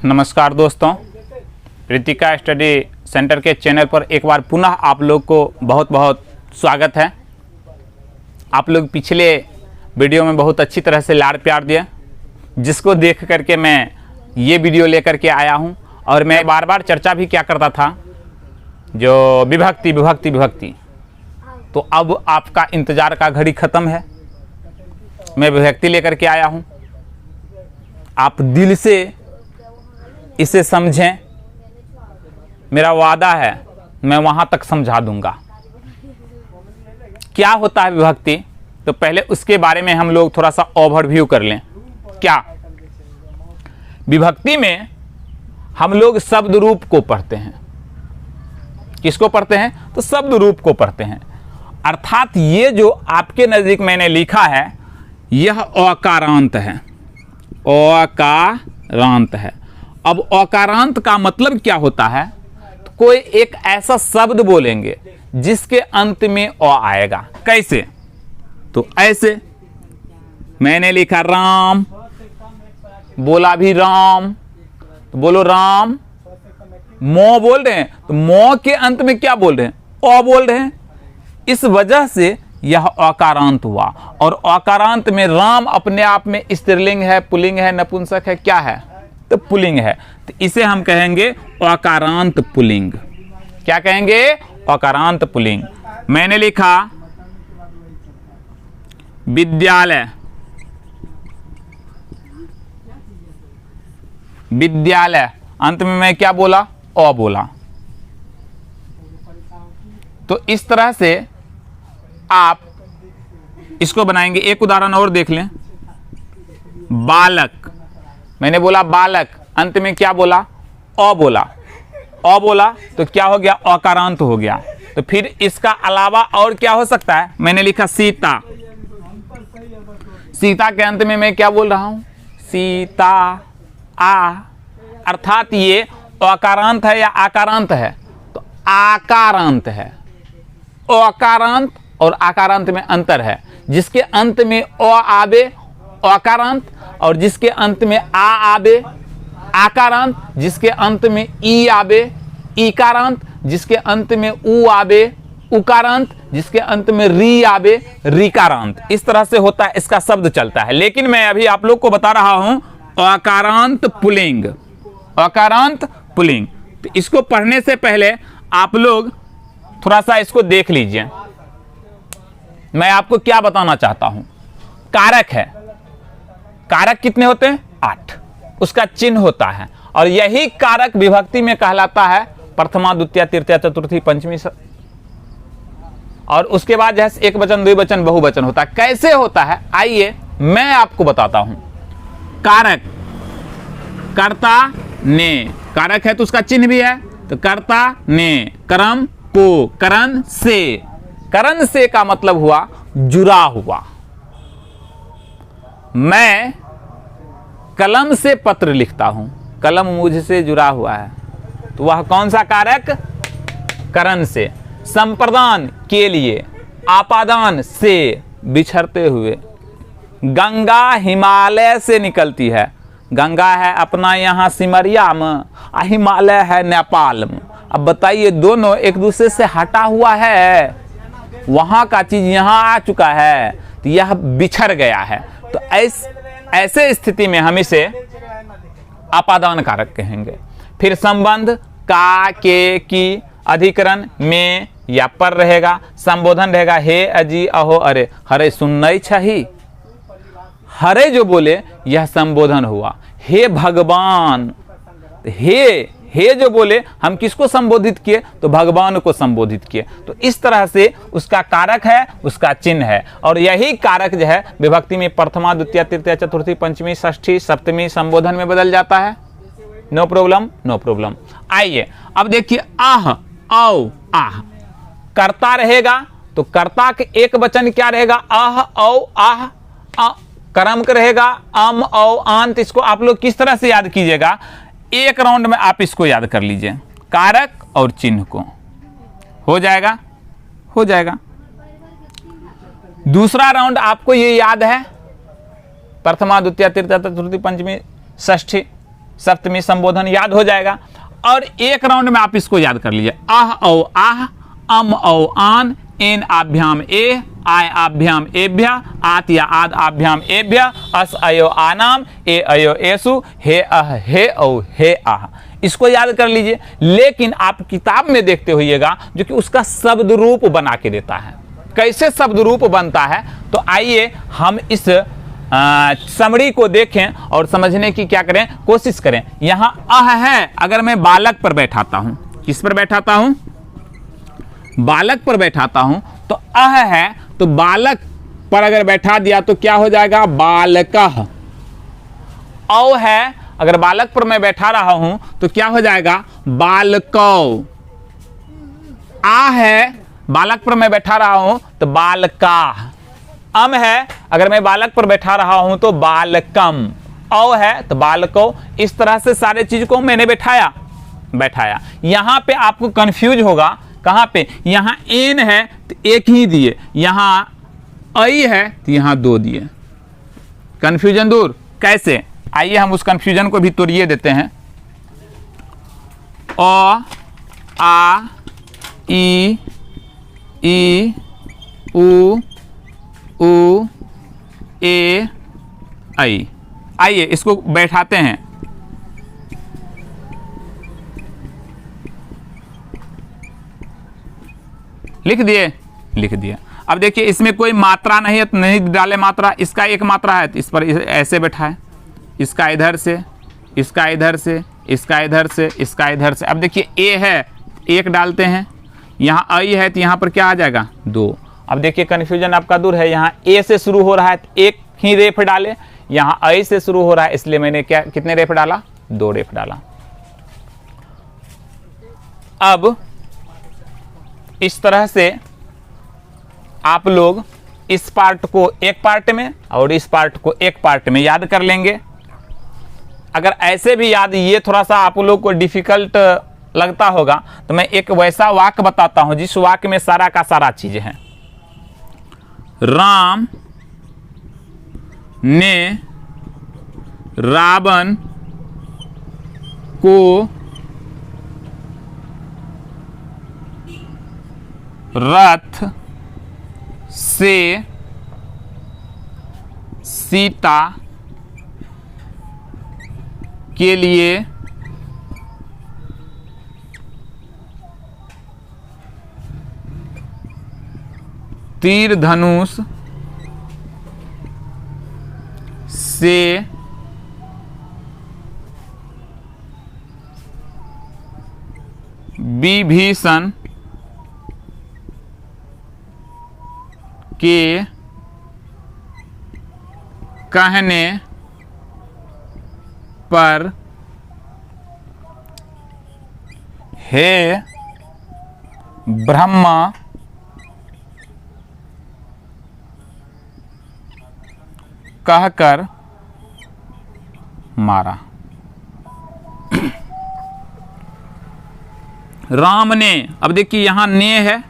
नमस्कार दोस्तों, Pritika study centre के चैनल पर एक बार पुनः आप लोग को बहुत बहुत स्वागत है। आप लोग पिछले वीडियो में बहुत अच्छी तरह से लाड़ प्यार दिए, जिसको देख करके मैं ये वीडियो लेकर के आया हूँ। और मैं बार बार चर्चा भी क्या करता था, जो विभक्ति विभक्ति विभक्ति, तो अब आपका इंतज़ार का घड़ी ख़त्म है। मैं विभक्ति लेकर के आया हूँ, आप दिल से इसे समझें। मेरा वादा है मैं वहाँ तक समझा दूंगा। क्या होता है विभक्ति, तो पहले उसके बारे में हम लोग थोड़ा सा ओवरव्यू कर लें। क्या विभक्ति में हम लोग शब्द रूप को पढ़ते हैं। किसको पढ़ते हैं? तो शब्द रूप को पढ़ते हैं। अर्थात ये जो आपके नज़दीक मैंने लिखा है, यह अकारांत है। अकारांत है। अब अकारांत का मतलब क्या होता है? तो कोई एक ऐसा शब्द बोलेंगे जिसके अंत में अ आएगा। कैसे? तो ऐसे मैंने लिखा राम, बोला भी राम, तो बोलो राम। मो बोल रहे हैं, तो मो के अंत में क्या बोल रहे हैं? अ बोल रहे हैं। इस वजह से यह अकारांत हुआ। और अकारांत में राम अपने आप में स्त्रीलिंग है, पुल्लिंग है, नपुंसक है, क्या है? तो पुल्लिंग है। तो इसे हम कहेंगे अकारांत पुल्लिंग। क्या कहेंगे? अकारांत पुल्लिंग। मैंने लिखा विद्यालय, विद्यालय, अंत में मैं क्या बोला? अ बोला। तो इस तरह से आप इसको बनाएंगे। एक उदाहरण और देख लें। बालक, मैंने बोला बालक, अंत में क्या बोला? अ बोला। अ बोला तो क्या हो गया? अकारांत हो गया। तो फिर इसका अलावा और क्या हो सकता है? मैंने लिखा सीता। सीता के अंत में मैं क्या बोल रहा हूं? सीता आ। अर्थात ये अकारांत है या आकारांत है? तो आकारांत है। अकारांत और आकारांत में अंतर है। जिसके अंत में अ आवे अकारांत, और जिसके अंत में आ आवे आकारांत, जिसके अंत में ई आवे ईकारांत, जिसके अंत में उ आवे उकारांत, जिसके अंत में री आवे रीकारांत। इस तरह से होता है, इसका शब्द चलता है। लेकिन मैं अभी आप लोग को बता रहा हूं अकारांत पुल्लिंग। अकारांत पुल्लिंग। तो इसको पढ़ने से पहले आप लोग थोड़ा सा इसको देख लीजिए। मैं आपको क्या बताना चाहता हूं। कारक है। कारक कितने होते हैं? 8। उसका चिन्ह होता है, और यही कारक विभक्ति में कहलाता है प्रथमा, द्वितीय, तृतीय, चतुर्थी, पंचमी। और उसके बाद जैसे एक वचन, द्विवचन, बहुवचन होता है। कैसे होता है आइए मैं आपको बताता हूं। कारक, कर्ता ने, कारक है तो उसका चिन्ह भी है। तो कर्ता ने, कर्म को, करण से। करण से का मतलब हुआ जुड़ा हुआ। मैं कलम से पत्र लिखता हूं, कलम मुझसे जुड़ा हुआ है, तो वह कौन सा कारक? करण से। संप्रदान के लिए, आपादान से, बिछड़ते हुए। गंगा हिमालय से निकलती है। गंगा है अपना यहाँ सिमरिया में, हिमालय है नेपाल में। अब बताइए, दोनों एक दूसरे से हटा हुआ है। वहां का चीज यहां आ चुका है, तो यह बिछड़ गया है। तो ऐसे स्थिति में हम इसे आपादान कारक कहेंगे। फिर संबंध का, के, की, अधिकरण में या पर रहेगा। संबोधन रहेगा हे, अजी, अहो, अरे। हरे सुनई छही, हरे जो बोले यह संबोधन हुआ। हे भगवान, हे जो बोले हम किसको संबोधित किए? तो भगवान को संबोधित किए। तो इस तरह से उसका कारक है, उसका चिन्ह है। और यही कारक जो है विभक्ति में प्रथमा, द्वितीय, तृतीय, चतुर्थी, पंचमी, षष्ठी, सप्तमी, संबोधन में बदल जाता है। No problem, no problem. आइए अब देखिए, आह, औ, आह। कर्ता रहेगा तो कर्ता के एक वचन क्या रहेगा? आह, औ, आह। कर्म का रहेगा अम, औ, आंत। इसको आप लोग किस तरह से याद कीजिएगा? एक राउंड में आप इसको याद कर लीजिए, कारक और चिन्ह को। हो जाएगा, हो जाएगा। दूसरा राउंड आपको ये याद है, प्रथमा, द्वितीय, तृतीय, चतुर्थी, पंचमी, षष्ठी। सप्तमी संबोधन याद हो जाएगा। और एक राउंड में आप इसको याद कर लीजिए, आह औ आह, अम औ आन, एन आभ्याम ए, आय आभ्याम एभ्य, आत या आद आभ्याम एभ्य, अस अयो आनाम, ए अयो एसु, हे अह हे औ हे आह। इसको याद कर लीजिए। लेकिन आप किताब में देखते होइएगा जो कि उसका शब्द रूप बना के देता है। कैसे शब्द रूप बनता है, तो आइए हम इस समरी को देखें और समझने की क्या करें, कोशिश करें। यहां अह है, अगर मैं बालक पर बैठाता हूं, किस पर बैठाता हूं, बालक पर बैठाता हूं, तो अह है, तो बालक पर अगर बैठा दिया तो क्या हो जाएगा, बालकः। औ है, अगर बालक पर मैं बैठा रहा हूं तो क्या हो जाएगा, बालकौ। आ है, बालक पर मैं बैठा रहा हूं तो बालका। अम है, अगर मैं बालक पर बैठा रहा हूं तो बालकम। औ है तो बालको। इस तरह से सारे चीज को मैंने बैठाया। यहां पे आपको कंफ्यूज होगा, कहां पे, यहां एन है तो एक ही दिए, यहां आई है तो यहां दो दिए। कंफ्यूजन दूर कैसे, आइए हम उस कंफ्यूजन को भी तोड़िए देते हैं। अ आ ई उ ए आई। आइए इसको बैठाते हैं। लिख दिए। अब देखिए इसमें कोई मात्रा नहीं है तो नहीं डाले मात्रा, इसका एक मात्रा है तो इस पर ऐसे बैठाए, इसका इधर से, इसका इधर से, इसका इधर से, इसका इधर से। अब देखिए ए है, एक डालते हैं, यहाँ आई है तो यहाँ पर क्या आ जाएगा, दो। अब देखिए कन्फ्यूजन आपका दूर है, यहाँ ए से शुरू हो रहा है तो एक ही रेफ डाले, यहाँ आई से शुरू हो रहा है इसलिए मैंने क्या, कितने रेफ डाला, दो रेफ डाला। अब इस तरह से आप लोग इस पार्ट को एक पार्ट में और इस पार्ट को एक पार्ट में याद कर लेंगे। अगर ऐसे भी याद, ये थोड़ा सा आप लोग को डिफिकल्ट लगता होगा तो मैं एक वैसा वाक्य बताता हूं जिस वाक्य में सारा का सारा चीज है। राम ने रावण को रथ से सीता के लिए तीर धनुष से विभीषण के कहने पर हे ब्रह्मा कहकर मारा। राम ने, अब देखिए यहां ने है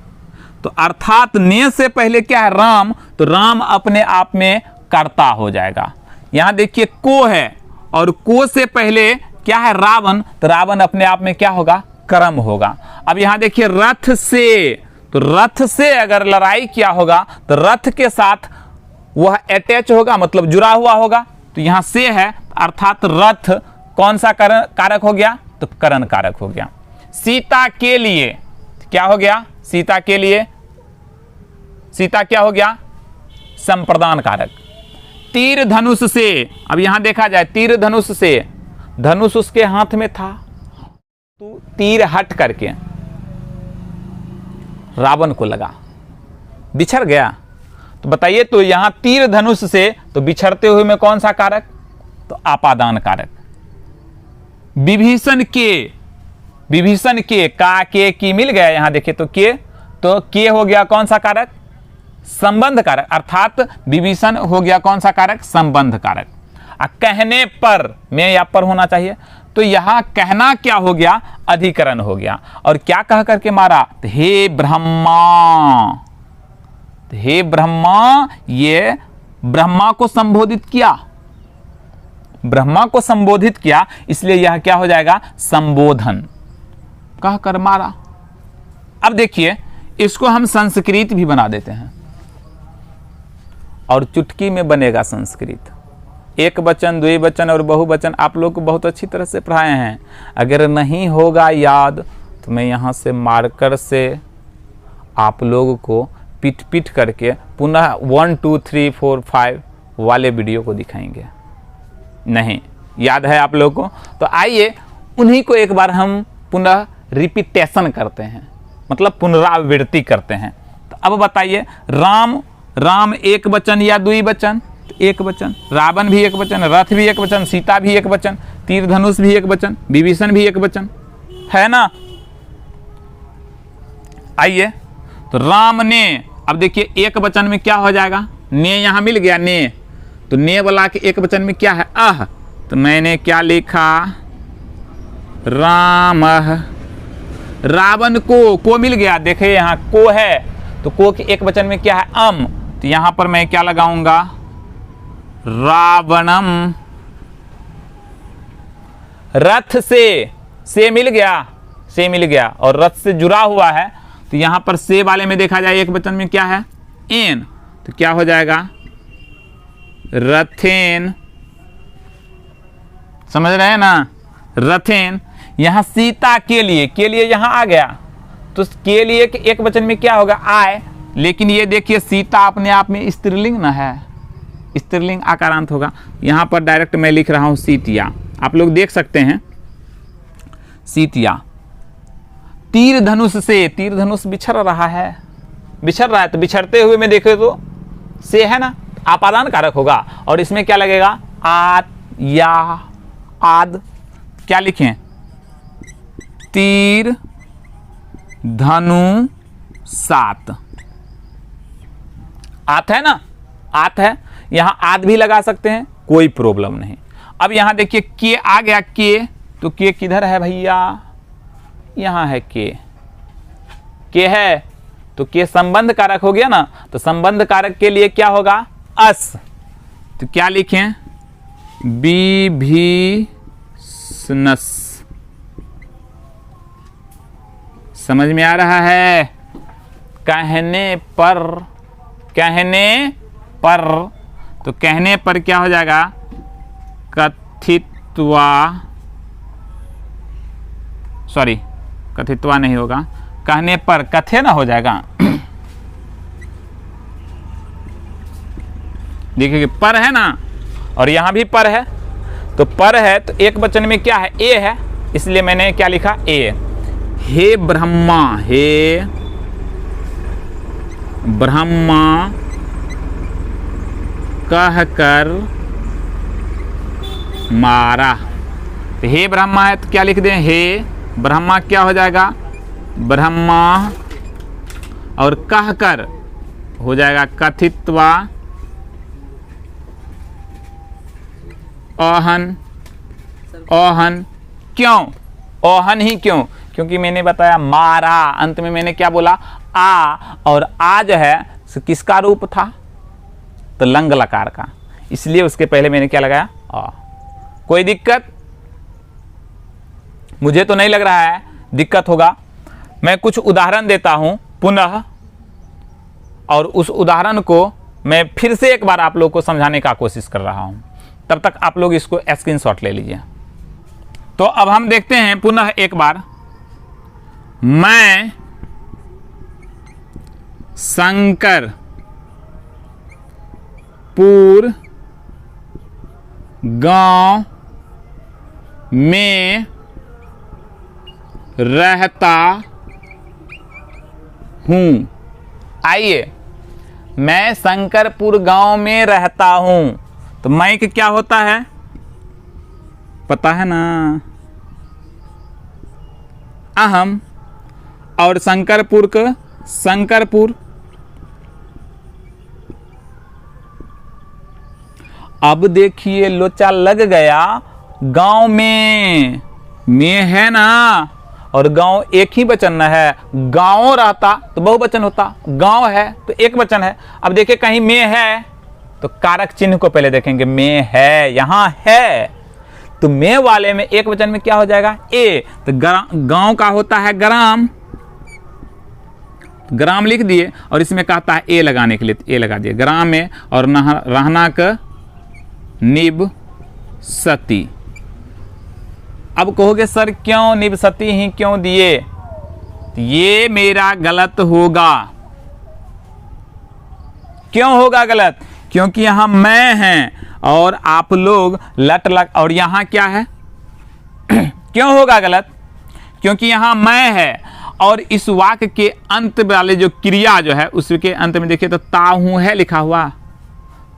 तो अर्थात ने से पहले क्या है, राम, तो राम अपने आप में कर्ता हो जाएगा। यहां देखिए को है और को से पहले क्या है, रावण, तो रावण अपने आप में क्या होगा, कर्म होगा। अब यहां देखिए रथ से, तो रथ से अगर लड़ाई किया होगा तो रथ के साथ वह अटैच होगा, मतलब जुड़ा हुआ होगा। तो यहां से है अर्थात रथ कौन सा कारक हो गया, तो करण कारक हो गया। सीता के लिए क्या हो गया, सीता के लिए, सीता क्या हो गया, संप्रदान कारक। तीर धनुष से, अब यहां देखा जाए तीर धनुष से, धनुष उसके हाथ में था तो तीर हट करके रावण को लगा, बिछड़ गया। तो बताइए तो यहां तीर धनुष से, तो बिछड़ते हुए में कौन सा कारक, तो आपादान कारक। विभीषण के, विभीषण के, का के की मिल गया, यहां देखे तो के हो गया कौन सा कारक, संबंध कारक, अर्थात विभीषण हो गया कौन सा कारक, संबंध कारक। कहने पर, में या पर होना चाहिए, तो यहां कहना क्या हो गया, अधिकरण हो गया। और क्या कह करके मारा, तो हे ब्रह्मा, तो हे ब्रह्मा, ये ब्रह्मा को संबोधित किया, ब्रह्मा को संबोधित किया, इसलिए यह क्या हो जाएगा, संबोधन। कहकर मारा। अब देखिए इसको हम संस्कृत भी बना देते हैं और चुटकी में बनेगा संस्कृत। एक वचन, द्विवचन और बहुवचन आप लोग को बहुत अच्छी तरह से पढ़ाए हैं। अगर नहीं होगा याद तो मैं यहाँ से मार्कर से आप लोगों को पिट पिट करके पुनः 1 2 3 4 5 वाले वीडियो को दिखाएंगे। नहीं याद है आप लोगों को, तो आइए उन्हीं को एक बार हम पुनः रिपीटेशन करते हैं, मतलब पुनरावृत्ति करते हैं। तो अब बताइए, राम, राम एक वचन या द्विवचन? एक वचन। रावण भी एक वचन, रथ भी एक वचन, सीता भी एक वचन, तीर धनुष भी एक वचन, विभीषण भी एक वचन, है ना। आइए तो राम ने, अब देखिए एक वचन में क्या हो जाएगा, ने यहां मिल गया, ने, तो ने वाला के एक वचन में क्या है, अह, तो मैंने क्या लिखा, रामः। रावण को मिल गया, देखिए यहां को है, तो को के एक वचन में क्या है, अम, तो यहां पर मैं क्या लगाऊंगा, रावणम। रथ से मिल गया, से मिल गया और रथ से जुड़ा हुआ है, तो यहां पर से वाले में देखा जाए एक वचन में क्या है, एन, तो क्या हो जाएगा, रथेन। समझ रहे हैं ना, रथेन। यहां सीता के लिए यहां आ गया, तो के लिए एक वचन में क्या होगा, आए, लेकिन ये देखिए सीता अपने आप में स्त्रीलिंग ना है, स्त्रीलिंग आकारांत होगा। यहां पर डायरेक्ट मैं लिख रहा हूं सीतिया, आप लोग देख सकते हैं, सीतिया। तीर धनुष से, तीर धनुष बिछड़ रहा है, तो बिछड़ते हुए में देखे तो से है ना, आपादान कारक होगा, और इसमें क्या लगेगा, आत या आद। क्या लिखें, तीर धनु सात, आत है ना, आत है, यहां आद भी लगा सकते हैं, कोई प्रॉब्लम नहीं। अब यहां देखिए के आ गया, के, तो के किधर है भैया, यहां है के है, तो के संबंध कारक हो गया ना, तो संबंध कारक के लिए क्या होगा, अस, तो क्या लिखें, विभीषणस। समझ में आ रहा है, कहने पर, तो कहने पर क्या हो जाएगा, कथित्वा, सॉरी कथित्वा नहीं होगा, कहने पर कथे ना हो जाएगा। देखिए पर है ना, और यहां भी पर है, तो पर है तो एक वचन में क्या है, ए है, इसलिए मैंने क्या लिखा, ए। हे ब्रह्मा, हे ब्रह्मा कहकर मारा, तो हे ब्रह्मा है तो क्या लिख दें, हे ब्रह्मा, क्या हो जाएगा, ब्रह्मा, और कहकर हो जाएगा कथित्वा, ओहन, ओहन, क्यों ओहन ही क्यों, क्योंकि मैंने बताया मारा, अंत में मैंने क्या बोला, आ, और आ जो है किसका रूप था, तो लंग लकार का, इसलिए उसके पहले मैंने क्या लगाया, आ। कोई दिक्कत मुझे तो नहीं लग रहा है दिक्कत होगा। मैं कुछ उदाहरण देता हूं पुनः, और उस उदाहरण को मैं फिर से एक बार आप लोग को समझाने का कोशिश कर रहा हूं, तब तक आप लोग इसको स्क्रीनशॉट ले लीजिए। तो अब हम देखते हैं पुनः एक बार, मैं शंकरपुर गांव में रहता हूं। आइए, मैं शंकरपुर गांव में रहता हूं, तो मैं कि क्या होता है पता है ना, अहम, और शंकरपुर का शंकरपुर। अब देखिए लोचा लग गया, गांव में है ना, और गांव एक ही वचन न है, गांव रहता तो बहुवचन होता, गांव है तो एक वचन है। अब देखिए कहीं में है तो कारक चिन्ह को पहले देखेंगे, में है, यहां है तो में वाले में एक वचन में क्या हो जाएगा, ए। तो गांव का होता है ग्राम, ग्राम लिख दिए और इसमें कहता है ए लगाने के लिए, ए लगा दिए ग्राम में। और रहना का निबसती। अब कहोगे सर क्यों निबसती ही क्यों दिए, ये मेरा गलत होगा। क्यों होगा गलत, क्योंकि यहां मैं हैं और आप लोग लट लग, और यहां क्या है क्यों होगा गलत, क्योंकि यहां मैं है और इस वाक्य के अंत वाले जो क्रिया जो है उसके अंत में देखिए तो ताहू है लिखा हुआ।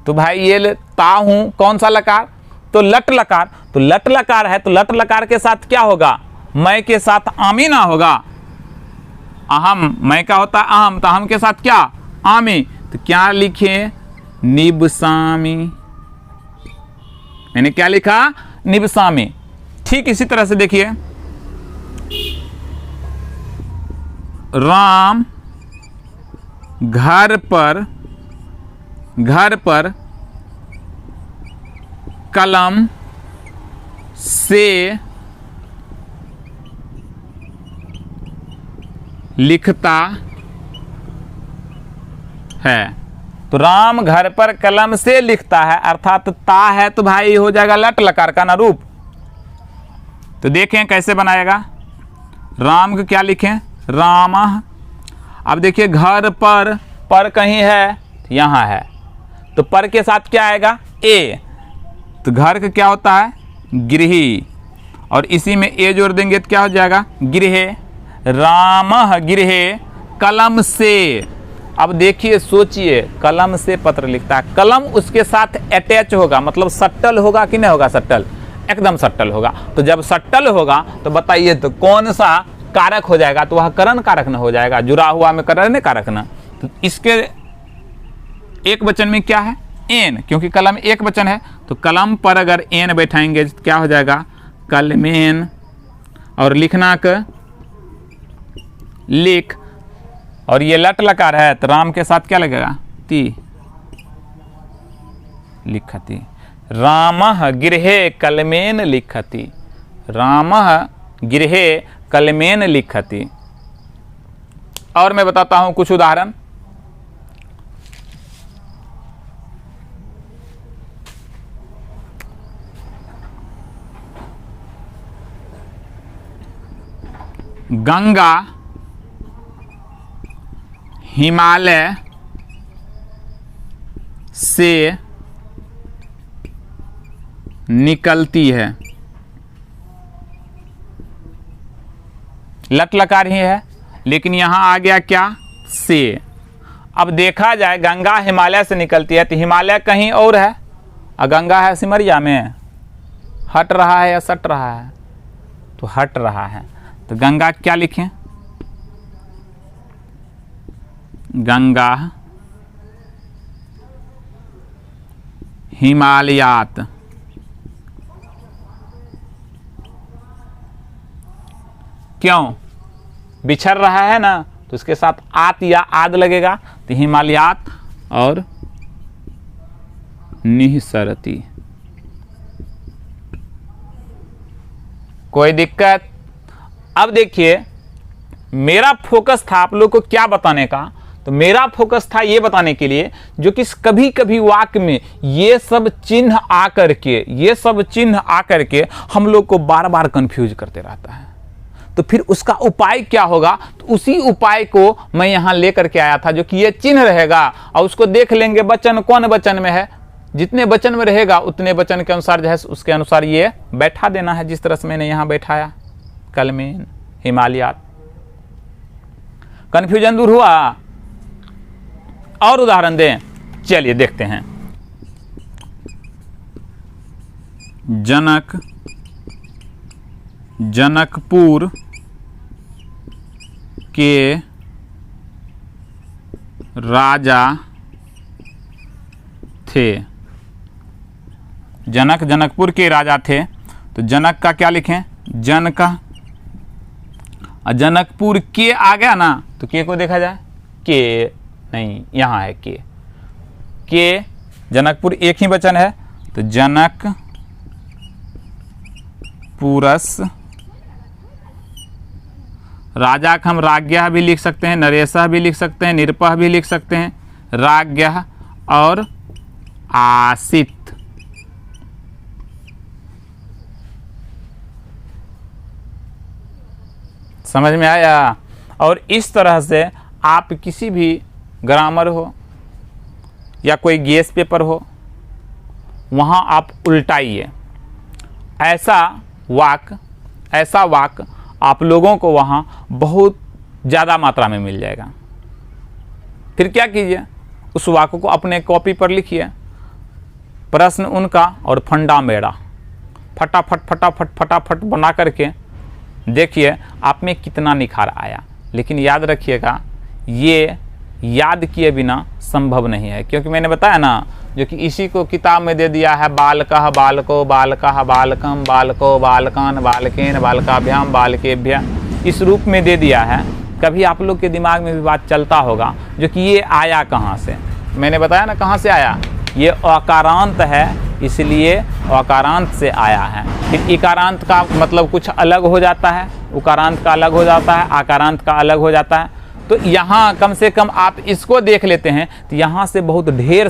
तो भाई ये ताहू कौन सा लकार, तो लट लकार। तो लट लकार है तो लट लकार के साथ क्या होगा, मैं के साथ आमी ना होगा, अहम, मैं का होता है अहम, तो अहम के साथ क्या, आमी। तो क्या लिखे, निबसामी। मैंने क्या लिखा, निबसामी। ठीक इसी तरह से देखिए, राम घर पर कलम से लिखता है। तो राम घर पर कलम से लिखता है, अर्थात ता है तो भाई हो जाएगा लट लकार का ना रूप। तो देखें कैसे बनाएगा, राम को क्या लिखें, रामः। अब देखिए घर पर कहीं है, यहां है, तो पर के साथ क्या आएगा, ए। तो घर का क्या होता है, गृही, और इसी में ए जोड़ देंगे तो क्या हो जाएगा, गृहे। रामः गृहे कलम से। अब देखिए सोचिए, कलम से पत्र लिखता है, कलम उसके साथ अटैच होगा, मतलब सट्टल होगा कि नहीं होगा, सट्टल, एकदम सट्टल होगा। तो जब सट्टल होगा तो बताइए तो कौन सा कारक हो जाएगा, तो वह करण कारक न हो जाएगा, जुड़ा हुआ में करण कारक न। तो इसके एक वचन में क्या है, एन, क्योंकि कलम एक वचन है। तो कलम पर अगर एन बैठाएंगे तो क्या हो जाएगा, कलमेन। और लिखना का लिख, और ये लट लकार है तो राम के साथ क्या लगेगा, ती, लिखती। रामः गृहे कलमेन लिखति, रामः गृहे कलमेन लिखति। और मैं बताता हूं कुछ उदाहरण। गंगा हिमालय से निकलती है, लट लकार ही है, लेकिन यहां आ गया क्या, से। अब देखा जाए गंगा हिमालय से निकलती है, तो हिमालय कहीं और है और गंगा है सिमरिया में, हट रहा है या सट रहा है, तो हट रहा है। तो गंगा क्या लिखें, गंगा हिमालयात। क्यों, बिछड़ रहा है ना, तो उसके साथ आत या आद लगेगा, तो हिमालयात और निःसरती। कोई दिक्कत। अब देखिए मेरा फोकस था आप लोग को क्या बताने का, तो मेरा फोकस था ये बताने के लिए जो कि कभी कभी वाक्य में ये सब चिन्ह आकर के हम लोग को बार बार कंफ्यूज करते रहता है। तो फिर उसका उपाय क्या होगा, तो उसी उपाय को मैं यहां लेकर के आया था, जो कि ये चिन्ह रहेगा और उसको देख लेंगे वचन कौन वचन में है, जितने वचन में रहेगा उतने वचन के अनुसार जो है उसके अनुसार ये बैठा देना है, जिस तरह से मैंने यहां बैठाया, कलमेन हिमालयात। कंफ्यूजन दूर हुआ। और उदाहरण दें, चलिए देखते हैं। जनकपुर के राजा थे। जनकपुर के राजा थे, तो जनक का क्या लिखें, जन का। और जनकपुर के आ गया ना, तो के को देखा जाए, के नहीं, यहाँ है के जनकपुर एक ही वचन है, तो जनकपुर पुरस, राजा का हम राज्ञः भी लिख सकते हैं, नरेशः भी लिख सकते हैं, निरपः भी लिख सकते हैं, राज्ञः और आसित। समझ में आया? और इस तरह से आप किसी भी ग्रामर हो या कोई गेस पेपर हो, वहाँ आप उल्टाइए। ऐसा वाक आप लोगों को वहाँ बहुत ज़्यादा मात्रा में मिल जाएगा। फिर क्या कीजिए, उस वाक्य को अपने कॉपी पर लिखिए, प्रश्न उनका और फंडा मेरा, फटाफट बना करके देखिए आप में कितना निखार आया। लेकिन याद रखिएगा, ये याद किए बिना संभव नहीं है, क्योंकि मैंने बताया ना, जो कि इसी को किताब में दे दिया है, बालकः बालको बालकः बालकम बालको बालकान बालकेन बालकाभ्याम बालकेभ्य, इस रूप में दे दिया है। कभी आप लोग के दिमाग में भी बात चलता होगा जो कि ये आया कहाँ से। मैंने बताया ना कहाँ से आया, ये अकारांत है, इसलिए अकारांत से आया है। फिर इकारांत का मतलब कुछ अलग हो जाता है, उकारांत का अलग हो जाता है, आकारांत का अलग हो जाता है। तो यहाँ कम से कम आप इसको देख लेते हैं तो यहाँ से बहुत ढेर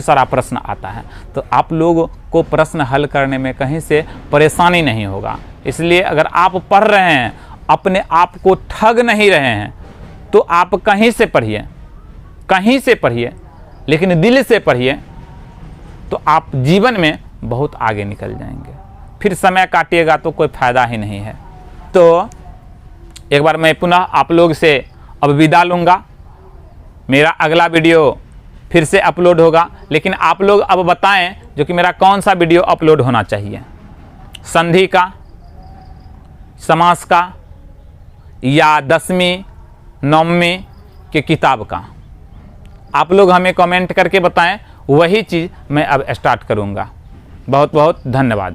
सारा प्रश्न आता है। तो आप लोगों को प्रश्न हल करने में कहीं से परेशानी नहीं होगा। इसलिए अगर आप पढ़ रहे हैं, अपने आप को ठग नहीं रहे हैं, तो आप कहीं से पढ़िए, लेकिन दिल से पढ़िए, तो आप जीवन में बहुत आगे निकल जाएंगे। फिर समय काटिएगा तो कोई फ़ायदा ही नहीं है। तो एक बार मैं पुनः आप लोग से अब विदा लूँगा। मेरा अगला वीडियो फिर से अपलोड होगा, लेकिन आप लोग अब बताएं जो कि मेरा कौन सा वीडियो अपलोड होना चाहिए, संधि का, समास का, या 10वीं 9वीं के किताब का। आप लोग हमें कमेंट करके बताएं, वही चीज़ मैं अब स्टार्ट करूँगा। बहुत बहुत धन्यवाद।